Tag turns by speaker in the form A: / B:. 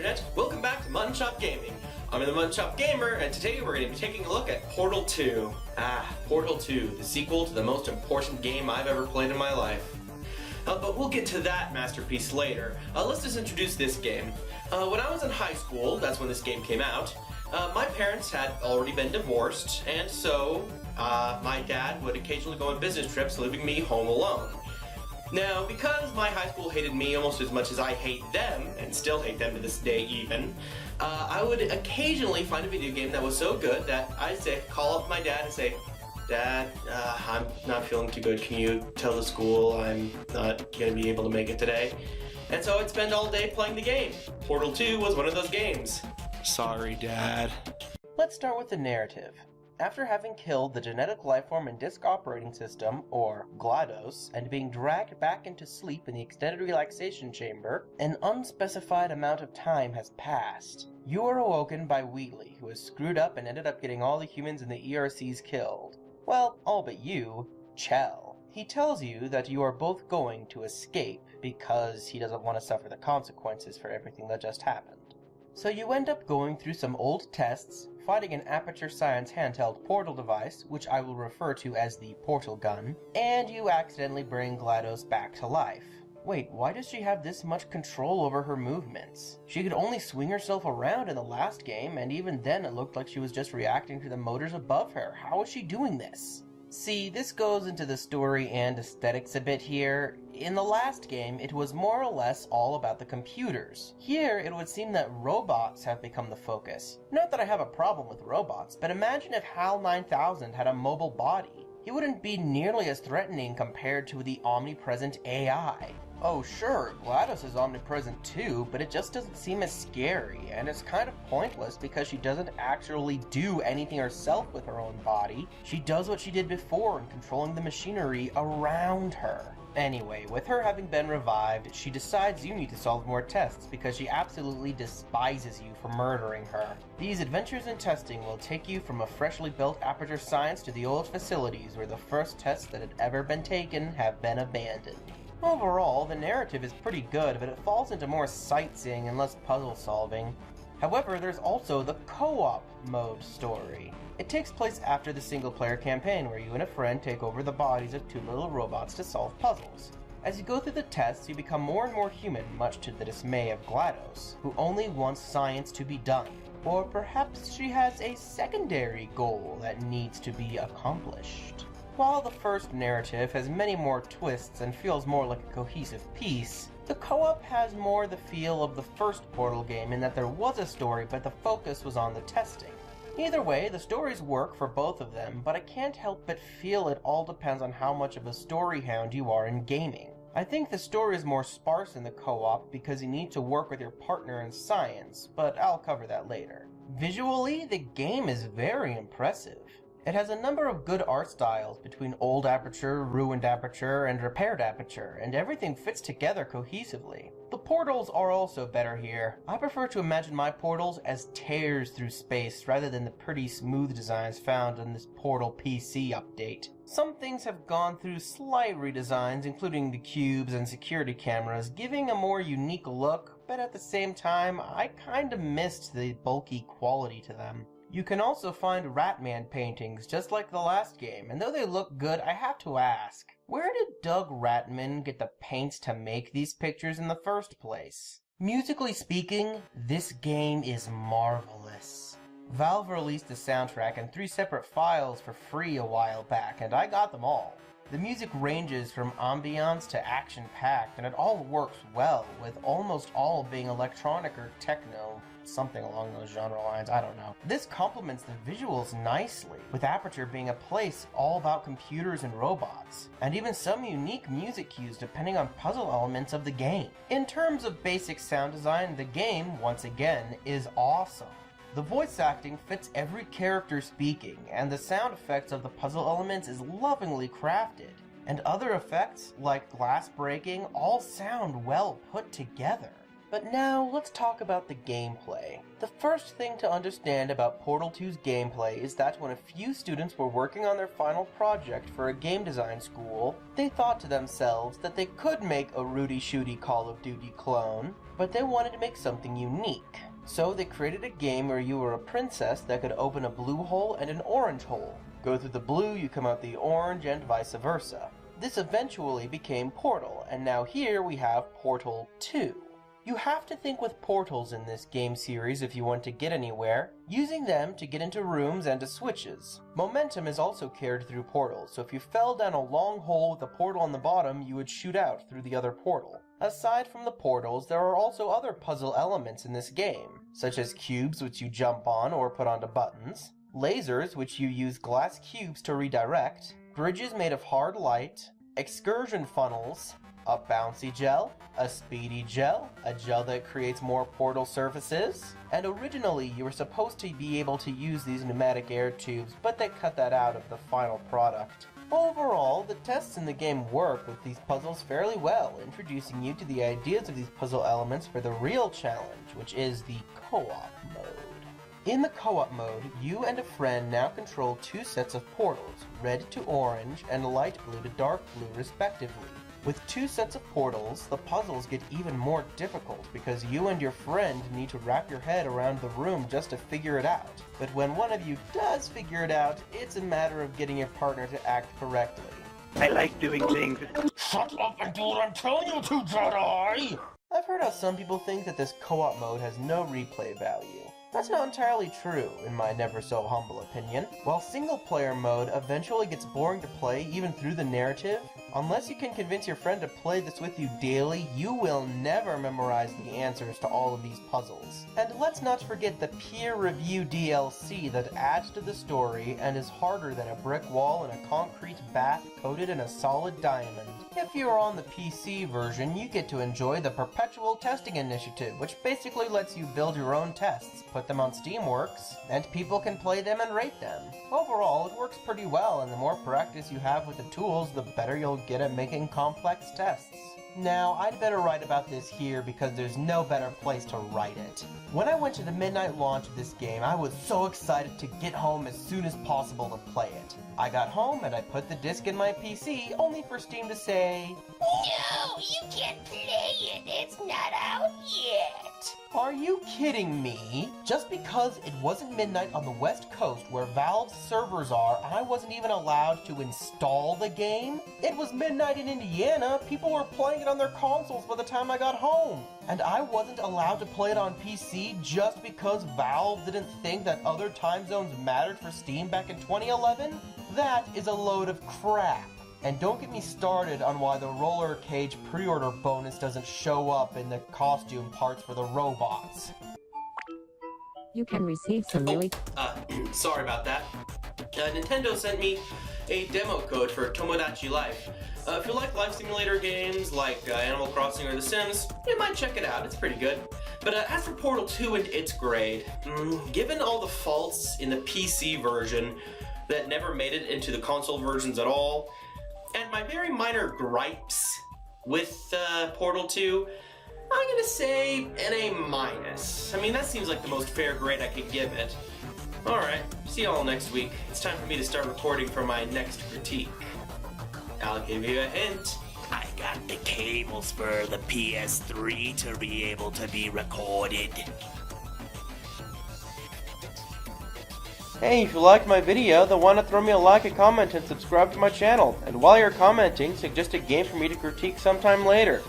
A: Internet, welcome back to Mutton Shop Gaming. I'm the Mutton Shop Gamer, and today we're going to be taking a look at Portal 2. Portal 2, the sequel to the most important game I've ever played in my life. But we'll get to that masterpiece later. Let's just introduce this game. When I was in high school, that's when this game came out, my parents had already been divorced, and so my dad would occasionally go on business trips, leaving me home alone. Now, because my high school hated me almost as much as I hate them, and still hate them to this day even, I would occasionally find a video game that was so good that I'd call up my dad and say, "Dad, I'm not feeling too good. Can you tell the school I'm not going to be able to make it today?" And so I'd spend all day playing the game. Portal 2 was one of those games.
B: Sorry, Dad.
C: Let's start with the narrative. After having killed the genetic lifeform and disk operating system, or GLaDOS, and being dragged back into sleep in the extended relaxation chamber, an unspecified amount of time has passed. You are awoken by Wheatley, who has screwed up and ended up getting all the humans in the ERCs killed. Well, all but you, Chell. He tells you that you are both going to escape because he doesn't want to suffer the consequences for everything that just happened. So you end up going through some old tests, fighting an Aperture Science handheld portal device, which I will refer to as the portal gun, and you accidentally bring GLaDOS back to life. Wait, why does she have this much control over her movements? She could only swing herself around in the last game, and even then it looked like she was just reacting to the motors above her. How is she doing this? See, this goes into the story and aesthetics a bit here. In the last game, it was more or less all about the computers. Here, it would seem that robots have become the focus. Not that I have a problem with robots, but imagine if HAL 9000 had a mobile body. He wouldn't be nearly as threatening compared to the omnipresent AI. Oh sure, GLaDOS is omnipresent too, but it just doesn't seem as scary, and it's kind of pointless because she doesn't actually do anything herself with her own body. She does what she did before in controlling the machinery around her. Anyway, with her having been revived, she decides you need to solve more tests because she absolutely despises you for murdering her. These adventures in testing will take you from a freshly built Aperture Science to the old facilities where the first tests that had ever been taken have been abandoned. Overall, the narrative is pretty good, but it falls into more sightseeing and less puzzle solving. However, there's also the co-op mode story. It takes place after the single-player campaign, where you and a friend take over the bodies of two little robots to solve puzzles. As you go through the tests, you become more and more human, much to the dismay of GLaDOS, who only wants science to be done. Or perhaps she has a secondary goal that needs to be accomplished. While the first narrative has many more twists and feels more like a cohesive piece, the co-op has more the feel of the first Portal game in that there was a story, but the focus was on the testing. Either way, the stories work for both of them, but I can't help but feel it all depends on how much of a story hound you are in gaming. I think the story is more sparse in the co-op because you need to work with your partner in science, but I'll cover that later. Visually, the game is very impressive. It has a number of good art styles between old Aperture, ruined Aperture, and repaired Aperture, and everything fits together cohesively. The portals are also better here. I prefer to imagine my portals as tears through space rather than the pretty smooth designs found in this Portal PC update. Some things have gone through slight redesigns, including the cubes and security cameras, giving a more unique look, but at the same time, I kinda missed the bulky quality to them. You can also find Ratman paintings, just like the last game, and though they look good, I have to ask, where did Doug Ratman get the paints to make these pictures in the first place? Musically speaking, this game is marvelous. Valve released the soundtrack in 3 separate files for free a while back, and I got them all. The music ranges from ambiance to action-packed, and it all works well, with almost all being electronic or techno, something along those genre lines, I don't know. This complements the visuals nicely, with Aperture being a place all about computers and robots, and even some unique music cues depending on puzzle elements of the game. In terms of basic sound design, the game, once again, is awesome. The voice acting fits every character speaking, and the sound effects of the puzzle elements is lovingly crafted. And other effects, like glass breaking, all sound well put together. But now, let's talk about the gameplay. The first thing to understand about Portal 2's gameplay is that when a few students were working on their final project for a game design school, they thought to themselves that they could make a Rudy-shooty Call of Duty clone, but they wanted to make something unique. So they created a game where you were a princess that could open a blue hole and an orange hole. Go through the blue, you come out the orange, and vice versa. This eventually became Portal, and now here we have Portal 2. You have to think with portals in this game series if you want to get anywhere, using them to get into rooms and to switches. Momentum is also carried through portals, so if you fell down a long hole with a portal on the bottom, you would shoot out through the other portal. Aside from the portals, there are also other puzzle elements in this game, such as cubes which you jump on or put onto buttons, lasers which you use glass cubes to redirect, bridges made of hard light, excursion funnels, a bouncy gel, a speedy gel, a gel that creates more portal surfaces, and originally you were supposed to be able to use these pneumatic air tubes, but they cut that out of the final product. Overall, the tests in the game work with these puzzles fairly well, introducing you to the ideas of these puzzle elements for the real challenge, which is the co-op mode. In the co-op mode, you and a friend now control two sets of portals, red to orange and light blue to dark blue respectively. With two sets of portals, the puzzles get even more difficult because you and your friend need to wrap your head around the room just to figure it out. But when one of you does figure it out, it's a matter of getting your partner to act correctly.
B: I like doing things.
C: Shut up and do what I'm telling you to, Jedi! I've heard how some people think that this co-op mode has no replay value. That's not entirely true, in my never-so-humble opinion. While single-player mode eventually gets boring to play even through the narrative, unless you can convince your friend to play this with you daily, you will never memorize the answers to all of these puzzles. And let's not forget the peer review DLC that adds to the story and is harder than a brick wall in a concrete bath coated in a solid diamond. If you're on the PC version, you get to enjoy the Perpetual Testing Initiative, which basically lets you build your own tests, put them on Steamworks, and people can play them and rate them. Overall, it works pretty well, and the more practice you have with the tools, the better you'll get at making complex tests. Now, I'd better write about this here because there's no better place to write it. When I went to the midnight launch of this game, I was so excited to get home as soon as possible to play it. I got home and I put the disc in my PC, only for Steam to say,
D: No, you can't play it. It's not out yet.
C: Are you kidding me? Just because it wasn't midnight on the West Coast where Valve's servers are, I wasn't even allowed to install the game? It was midnight in Indiana. People were playing it on their consoles by the time I got home. And I wasn't allowed to play it on PC just because Valve didn't think that other time zones mattered for Steam back in 2011? That is a load of crap. And don't get me started on why the roller cage pre-order bonus doesn't show up in the costume parts for the robots.
E: You can receive some really...
A: Sorry about that. Nintendo sent me a demo code for Tomodachi Life. If you like life simulator games like Animal Crossing or The Sims, you might check it out. It's pretty good. But as for Portal 2 and its grade, given all the faults in the PC version that never made it into the console versions at all, and my very minor gripes with Portal 2, I'm gonna say an A-. I mean, that seems like the most fair grade I could give it. Alright, see y'all next week. It's time for me to start recording for my next critique. I'll give you a hint.
D: I got the cables for the PS3 to be able to be recorded.
C: Hey, if you liked my video, then why not throw me a like, a comment, and subscribe to my channel. And while you're commenting, suggest a game for me to critique sometime later.